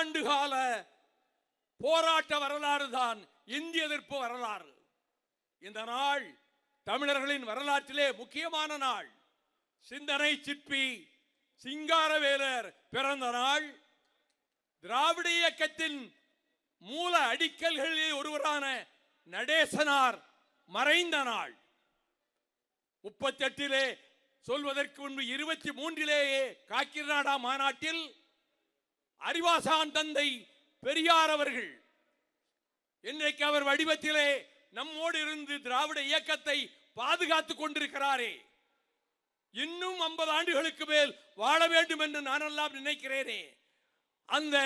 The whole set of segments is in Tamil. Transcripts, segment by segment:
ஆண்டு கால போராட்ட வரலாறு தான் இந்திய எதிர்ப்பு வரலாறு. இந்த நாள் தமிழர்களின் வரலாற்றிலே முக்கியமான நாள். சிந்தனை சிற்பி சிங்காரவேலர் பிறந்த நாள். திராவிட இயக்கத்தின் மூல அடிக்கல்களில் ஒருவரான நடேசனார் மறைந்த நாள். 38 சொல்வதற்கு முன்பு 23 காக்கிநாடா மாநாட்டில் அறிவாசான் தந்தை பெரியார் அவர்கள் இன்றைக்கு அவர் வடிவத்திலே நம்மோடு இருந்து திராவிட இயக்கத்தை பாதுகாத்துக் கொண்டிருக்கிறாரே, இன்னும் 50 ஆண்டுகளுக்கு மேல் வாழ வேண்டும் என்று நானெல்லாம் நினைக்கிறேனே, அந்த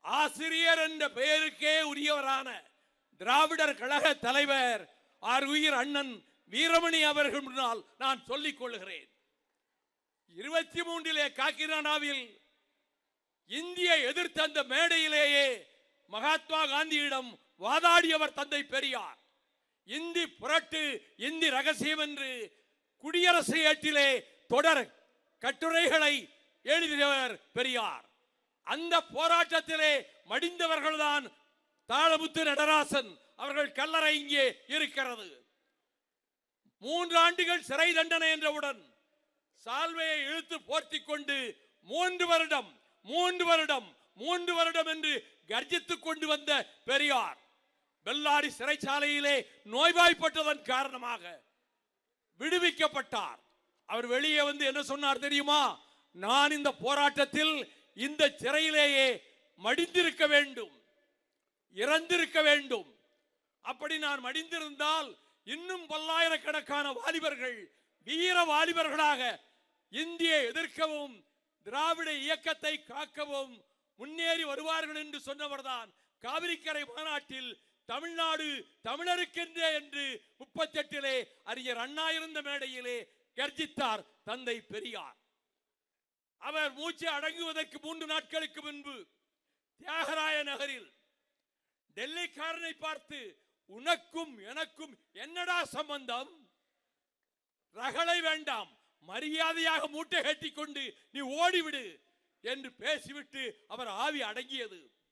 ஆசிரியர் என்ற பெயருக்கே உரியவரான திராவிடர் கழக தலைவர் ஆருயிர் அண்ணன் வீரமணி அவர்கள் முன்னால் நான் சொல்லிக் கொள்கிறேன். 23 காக்கிநாடாவில் இந்திய எதிர்த்த அந்த மேடையிலேயே மகாத்மா காந்தியிடம் வாதாடியவர் தந்தை பெரியார். இந்தி புரட்டு இந்தி ரகசியம் என்று குடியரசு ஏட்டிலே தொடர் கட்டுரைகளை எழுதியவர் பெரியார். அந்த போராட்டத்திலே மடிந்தவர்கள்தான் தாளமுத்து நடராசன் அவர்கள் கல்லறை இங்கே இருக்கிறது. 3 ஆண்டுகள் சிறை தண்டனை என்றவுடன் சால்வையை இழுத்து போர்த்திக் கொண்டு 3 வருடம் 3 வருடம் 3 வருடம் என்று கர்ஜித்துக் கொண்டு வந்த பெரியார் பெல்லாரி சிறைச்சாலையிலே நோய்வாய்ப்பட்டதன் காரணமாக விடுவிக்கப்பட்டார். அவர் வெளியே வந்து என்ன சொன்னார் தெரியுமா? நான் இந்த போராட்டத்தில் இந்த சிறையிலேயே மடிந்திருக்க வேண்டும், இறந்திருக்க வேண்டும். அப்படி நான் மடிந்திருந்தால் இன்னும் பல்லாயிரக்கணக்கான வாலிபர்கள் வீர வாலிபர்களாக இந்தியை எதிர்க்கவும் திராவிட இயக்கத்தை காக்கவும் முன்னேறி வருவார்கள் என்று சொன்னவர்தான் காவிரிக்கரை மாநாட்டில் தமிழ்நாடு தமிழருக்கென்றே என்று 38 அறிஞர் அண்ணா இருந்த மேடையிலே கர்ஜித்தார் தந்தை பெரியார். அவர் மூச்சு அடங்குவதற்கு 3 நாட்களுக்கு முன்பு தியாகராய நகரில் டெல்லிக்காரனை பார்த்து, உனக்கும் எனக்கும் என்னடா சம்பந்தம், ரகளை வேண்டாம், மரியாதையாக மூட்டை கட்டிக்கொண்டு நீ ஓடிவிடு என்று பேசிவிட்டு அவர் ஆவி அடங்கியது.